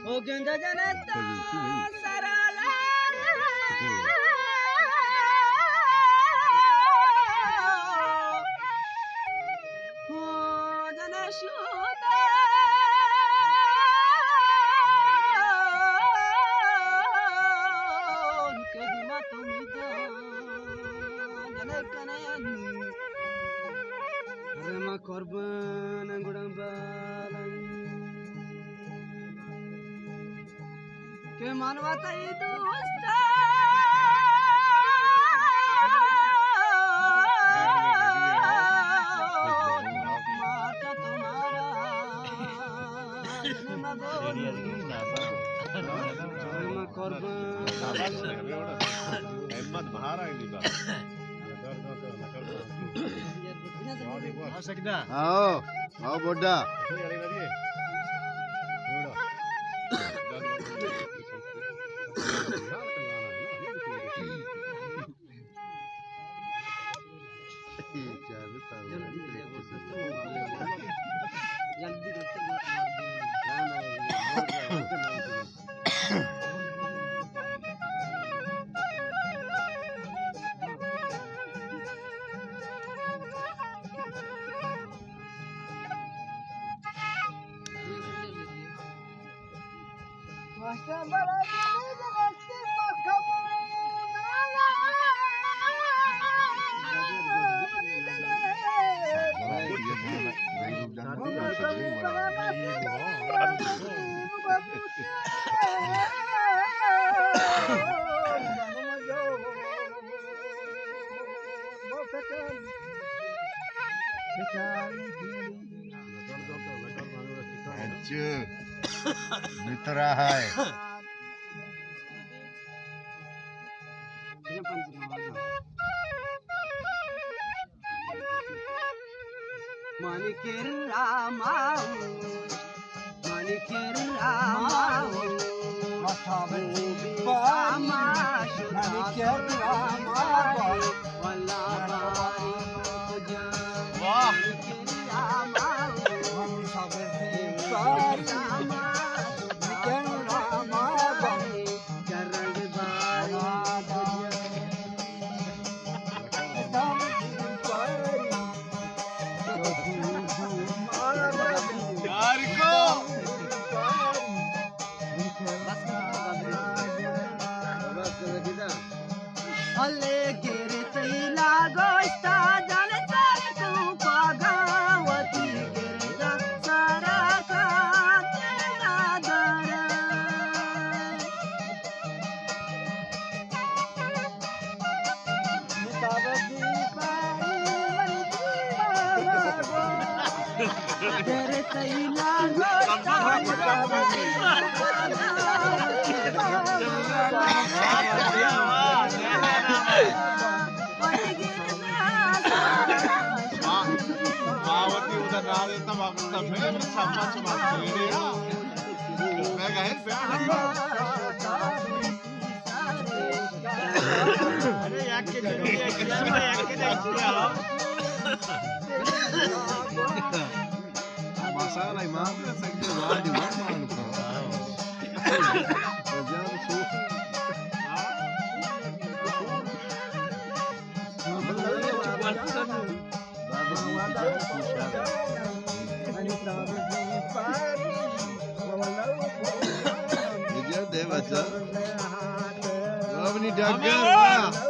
O gönda janata sarala o janashuda kedima tumida janakanayan rema korban angudam balan ke manwata idu usta mata tumhara rema korban Ahmad बाहर आई दी बात आओ आओ बोडा जल्दी मित्रा है Manikir Ramau, Manikir Ramau, Manikir Ramau, Walabari Puja, Manikir Ramau, Manikir Ramau, Jarang Bari Alle gere tila goista jale sare tu pagawati gerda sara ka tera dara mutabadi pari gere tila goista masalah imam sakit wadi mana Dia deh baca. Kau ni dagang.